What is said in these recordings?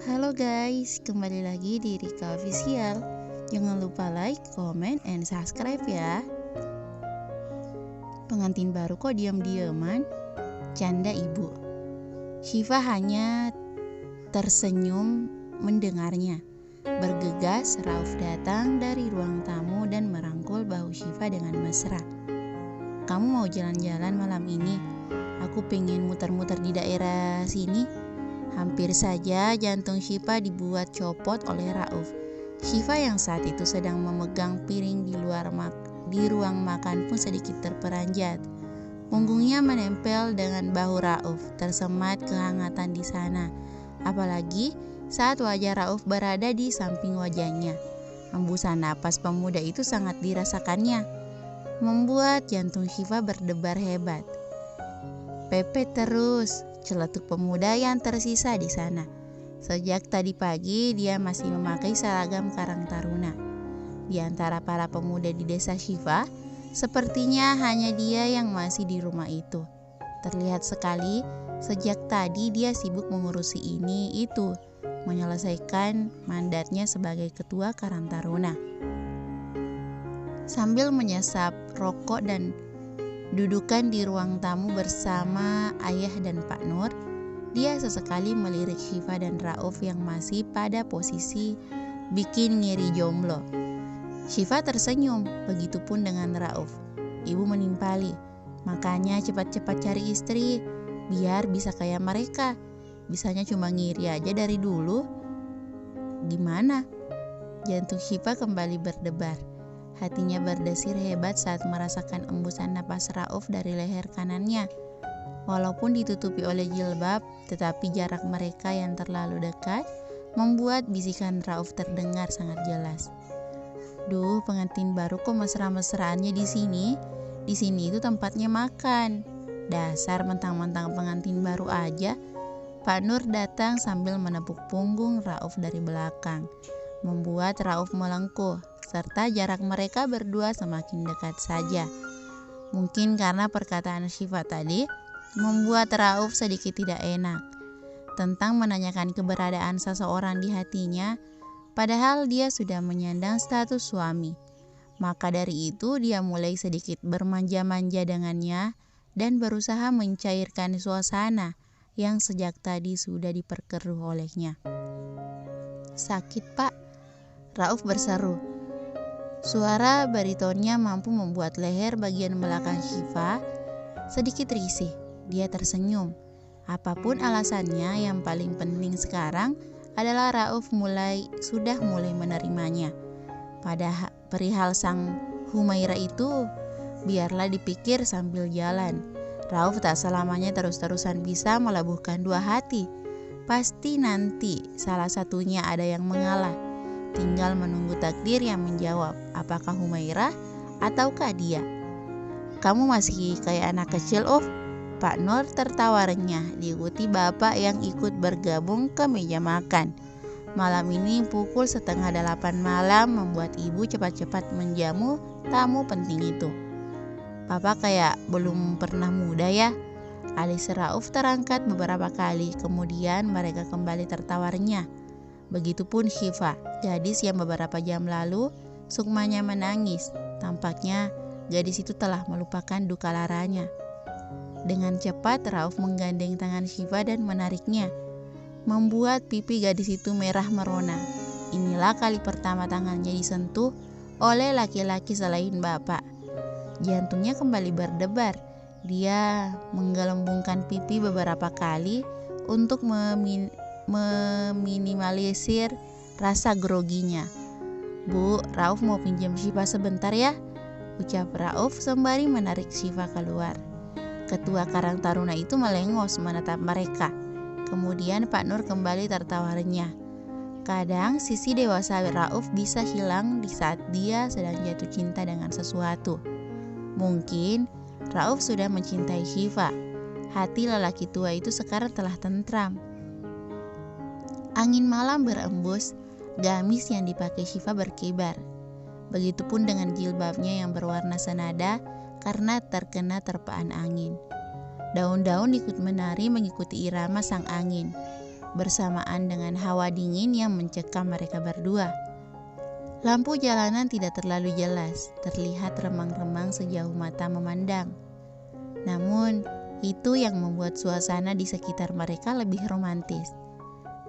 Halo guys, kembali lagi di Rika Official. Jangan lupa like, comment, and subscribe ya. Pengantin baru kok diam-diaman? Canda ibu. Syifa hanya tersenyum mendengarnya. Bergegas, Rauf datang dari ruang tamu dan merangkul bahu Syifa dengan mesra. Kamu mau jalan-jalan malam ini? Aku pengen muter-muter di daerah sini. Hampir saja jantung Syifa dibuat copot oleh Rauf. Syifa yang saat itu sedang memegang piring di ruang makan pun sedikit terperanjat. Punggungnya menempel dengan bahu Rauf, tersemat kehangatan di sana. Apalagi saat wajah Rauf berada di samping wajahnya. Hembusan napas pemuda itu sangat dirasakannya, membuat jantung Syifa berdebar hebat. Pepet terus, celetuk pemuda yang tersisa di sana. Sejak tadi pagi dia masih memakai seragam Karang Taruna. Di antara para pemuda di desa Syifa, sepertinya hanya dia yang masih di rumah itu. Terlihat sekali sejak tadi dia sibuk mengurusi ini itu, menyelesaikan mandatnya sebagai ketua Karang Taruna. Sambil menyesap rokok dan dudukan di ruang tamu bersama ayah dan Pak Nur, dia sesekali melirik Syifa dan Rauf yang masih pada posisi bikin ngiri jomblo. Syifa tersenyum, begitupun dengan Rauf. Ibu menimpali, makanya cepat-cepat cari istri, biar bisa kayak mereka. Bisanya cuma ngiri aja dari dulu. Gimana? Jantung Syifa kembali berdebar. Hatinya berdesir hebat saat merasakan embusan napas Rauf dari leher kanannya. Walaupun ditutupi oleh jilbab, tetapi jarak mereka yang terlalu dekat membuat bisikan Rauf terdengar sangat jelas. Duh, pengantin baru kok mesra-mesraannya di sini? Di sini itu tempatnya makan. Dasar mentang-mentang pengantin baru aja. Pak Nur datang sambil menepuk punggung Rauf dari belakang, membuat Rauf melengkuh, serta jarak mereka berdua semakin dekat saja. Mungkin karena perkataan Syifa tadi membuat Rauf sedikit tidak enak tentang menanyakan keberadaan seseorang di hatinya, padahal dia sudah menyandang status suami. Maka dari itu dia mulai sedikit bermanja-manja dengannya dan berusaha mencairkan suasana yang sejak tadi sudah diperkeruh olehnya. Sakit pak, Rauf berseru. Suara baritonnya mampu membuat leher bagian belakang Syifa sedikit risih. Dia tersenyum. Apapun alasannya, yang paling penting sekarang adalah Rauf sudah mulai menerimanya. Pada perihal sang Humaira itu, biarlah dipikir sambil jalan. Rauf tak selamanya terus-terusan bisa melabuhkan dua hati. Pasti nanti salah satunya ada yang mengalah. Tinggal menunggu takdir yang menjawab, apakah Humaira ataukah dia. Kamu masih kayak anak kecil, Pak Nur tertawa renyah, diikuti bapak yang ikut bergabung ke meja makan. Malam ini pukul 7:30 malam membuat ibu cepat-cepat menjamu tamu penting itu. Papa kayak belum pernah muda ya. Alis Rauf terangkat beberapa kali, kemudian mereka kembali tertawa renyah. Begitupun Syifa, gadis yang beberapa jam lalu sukmanya menangis. Tampaknya gadis itu telah melupakan duka laranya. Dengan cepat Rauf menggandeng tangan Syifa dan menariknya, membuat pipi gadis itu merah merona. Inilah kali pertama tangannya disentuh oleh laki-laki selain bapak. Jantungnya kembali berdebar. Dia menggelembungkan pipi beberapa kali untuk meminimalisir rasa groginya. Bu, Rauf mau pinjam Syifa sebentar ya, ucap Rauf sembari menarik Syifa keluar. Ketua Karang Taruna itu melengos menatap mereka. Kemudian Pak Nur kembali tertawa renyah. Kadang sisi dewasa Rauf bisa hilang di saat dia sedang jatuh cinta dengan sesuatu. Mungkin Rauf sudah mencintai Syifa. Hati lelaki tua itu sekarang telah tentram. Angin malam berembus, gamis yang dipakai Syifa berkibar. Begitupun dengan jilbabnya yang berwarna senada karena terkena terpaan angin. Daun-daun ikut menari mengikuti irama sang angin. bersamaan dengan hawa dingin yang mencekam mereka berdua. Lampu jalanan tidak terlalu jelas, terlihat remang-remang sejauh mata memandang. Namun, itu yang membuat suasana di sekitar mereka lebih romantis.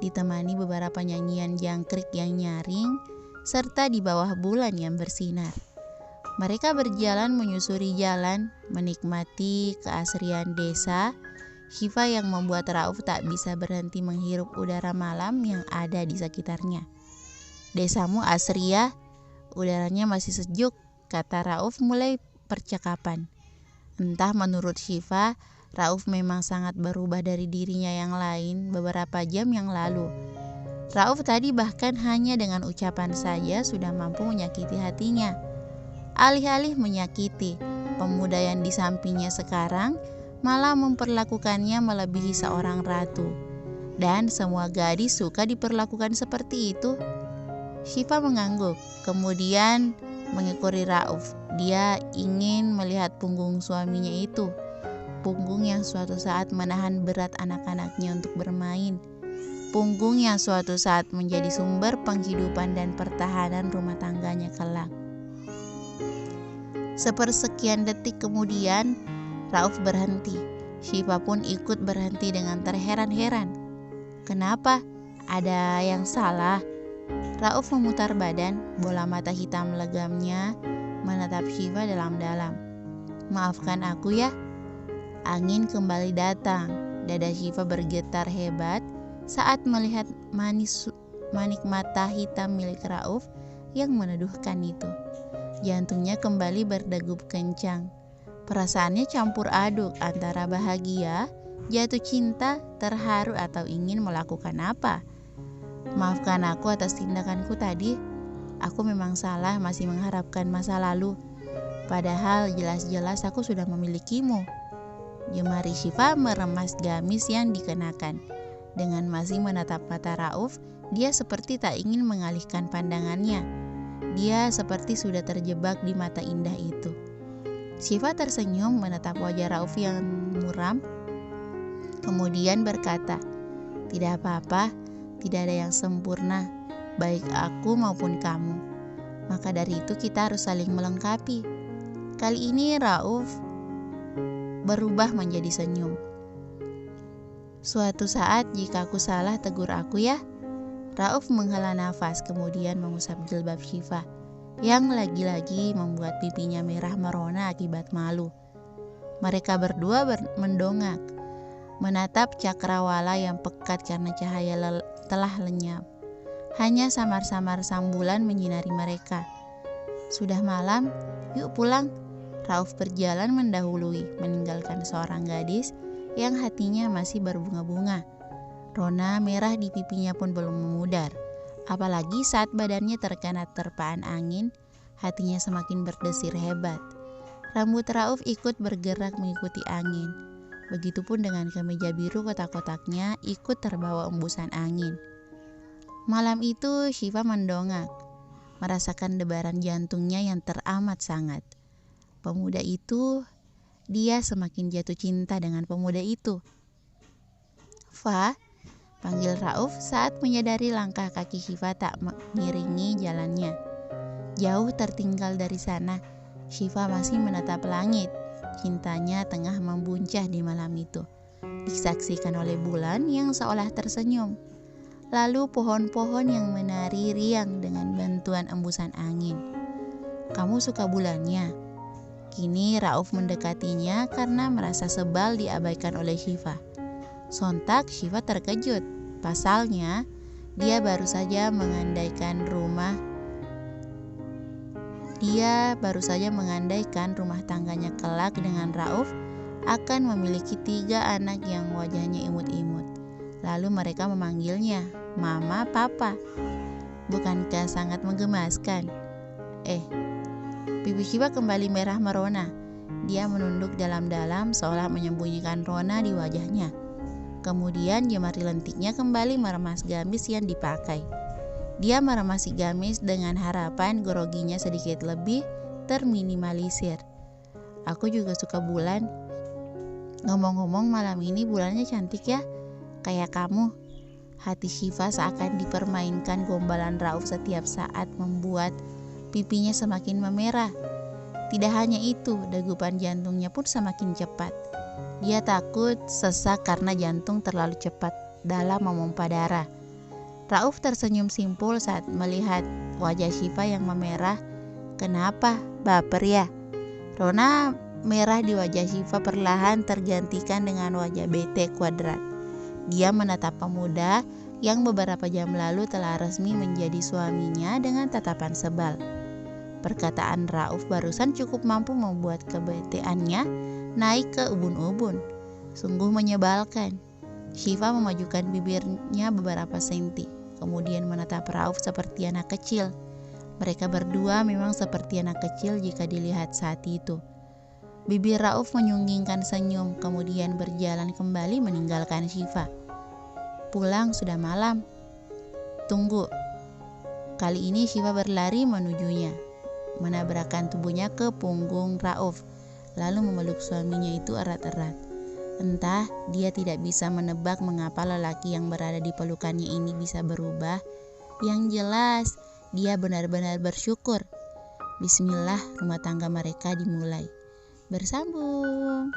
Ditemani beberapa nyanyian jangkrik yang nyaring, serta di bawah bulan yang bersinar. Mereka berjalan menyusuri jalan, menikmati keasrian desa. Syifa yang membuat Rauf tak bisa berhenti menghirup udara malam yang ada di sekitarnya. "Desamu asri ya, udaranya masih sejuk," kata Rauf mulai percakapan. Entah menurut Syifa, Rauf memang sangat berubah dari dirinya yang lain beberapa jam yang lalu. Rauf tadi bahkan hanya dengan ucapan saja sudah mampu menyakiti hatinya. Alih-alih menyakiti, pemuda yang di sampingnya sekarang malah memperlakukannya melebihi seorang ratu. Dan semua gadis suka diperlakukan seperti itu. Syifa mengangguk, kemudian mengikuri Rauf. Dia ingin melihat punggung suaminya itu. Punggung yang suatu saat menahan berat anak-anaknya untuk bermain. Punggung yang suatu saat menjadi sumber penghidupan dan pertahanan rumah tangganya kelak. Sepersekian detik kemudian, Rauf berhenti. Syifa pun ikut berhenti dengan terheran-heran. "Kenapa? Ada yang salah?" Rauf memutar badan, bola mata hitam legamnya menatap Syifa dalam-dalam. "Maafkan aku ya." Angin kembali datang. Dada Syifa bergetar hebat saat melihat manik mata hitam milik Rauf yang meneduhkan itu. Jantungnya kembali berdegup kencang. Perasaannya campur aduk antara bahagia, jatuh cinta, terharu atau ingin melakukan apa. "Maafkan aku atas tindakanku tadi. Aku memang salah masih mengharapkan masa lalu. Padahal jelas-jelas aku sudah memilikimu." Jemari Syifa meremas gamis yang dikenakan. Dengan masih menatap mata Rauf, dia seperti tak ingin mengalihkan pandangannya. Dia seperti sudah terjebak di mata indah itu. Syifa tersenyum menatap wajah Rauf yang muram, kemudian berkata, "Tidak apa-apa, tidak ada yang sempurna, baik aku maupun kamu. Maka dari itu kita harus saling melengkapi." Kali ini Rauf berubah menjadi senyum. "Suatu saat jika aku salah, tegur aku ya." Rauf menghela nafas kemudian mengusap jilbab Syifa yang lagi-lagi membuat pipinya merah merona akibat malu. Mereka berdua mendongak, menatap cakrawala yang pekat karena cahaya telah lenyap. Hanya samar-samar sang bulan menyinari mereka. "Sudah malam, yuk pulang." Rauf berjalan mendahului, meninggalkan seorang gadis yang hatinya masih berbunga-bunga. Rona merah di pipinya pun belum memudar. Apalagi saat badannya terkena terpaan angin, hatinya semakin berdesir hebat. Rambut Rauf ikut bergerak mengikuti angin. Begitupun dengan kemeja biru kotak-kotaknya ikut terbawa embusan angin. Malam itu Syifa mendongak, merasakan debaran jantungnya yang teramat sangat. Pemuda itu, dia semakin jatuh cinta dengan pemuda itu. "Fa," panggil Rauf saat menyadari langkah kaki Syifa tak mengiringi jalannya. Jauh tertinggal dari sana, Syifa masih menatap langit. Cintanya tengah membuncah di malam itu, disaksikan oleh bulan yang seolah tersenyum. Lalu pohon-pohon yang menari riang dengan bantuan embusan angin. "Kamu suka bulannya?" Kini Rauf mendekatinya karena merasa sebal diabaikan oleh Syifa. Sontak Syifa terkejut. Pasalnya, dia baru saja mengandaikan rumah tangganya kelak dengan Rauf akan memiliki 3 anak yang wajahnya imut-imut. Lalu mereka memanggilnya Mama, Papa. Bukankah sangat menggemaskan? Pipi Syifa kembali merah merona. Dia menunduk dalam-dalam seolah menyembunyikan rona di wajahnya. Kemudian jemari lentiknya kembali meremas gamis yang dipakai. Dia meremasi gamis dengan harapan groginya sedikit lebih terminimalisir. "Aku juga suka bulan. Ngomong-ngomong, malam ini bulannya cantik ya, kayak kamu." Hati Syifa seakan dipermainkan gombalan Rauf setiap saat membuat pipinya semakin memerah. Tidak hanya itu, degupan jantungnya pun semakin cepat. Dia takut sesak karena jantung terlalu cepat dalam memompa darah. Rauf tersenyum simpul saat melihat wajah Syifa yang memerah. "Kenapa? Baper ya?" Rona merah di wajah Syifa perlahan tergantikan dengan wajah bete kuadrat. Dia menatap pemuda yang beberapa jam lalu telah resmi menjadi suaminya dengan tatapan sebal. Perkataan Rauf barusan cukup mampu membuat kebeteannya naik ke ubun-ubun. Sungguh menyebalkan. Syifa memajukan bibirnya beberapa senti, kemudian menatap Rauf seperti anak kecil. Mereka berdua memang seperti anak kecil jika dilihat saat itu. Bibir Rauf menyunggingkan senyum, kemudian berjalan kembali meninggalkan Syifa. "Pulang, sudah malam." "Tunggu." Kali ini Syifa berlari menujunya, menabrakkan tubuhnya ke punggung Rauf, lalu memeluk suaminya itu erat-erat. Entah dia tidak bisa menebak mengapa lelaki yang berada di pelukannya ini bisa berubah. Yang jelas, dia benar-benar bersyukur. Bismillah, rumah tangga mereka dimulai. Bersambung.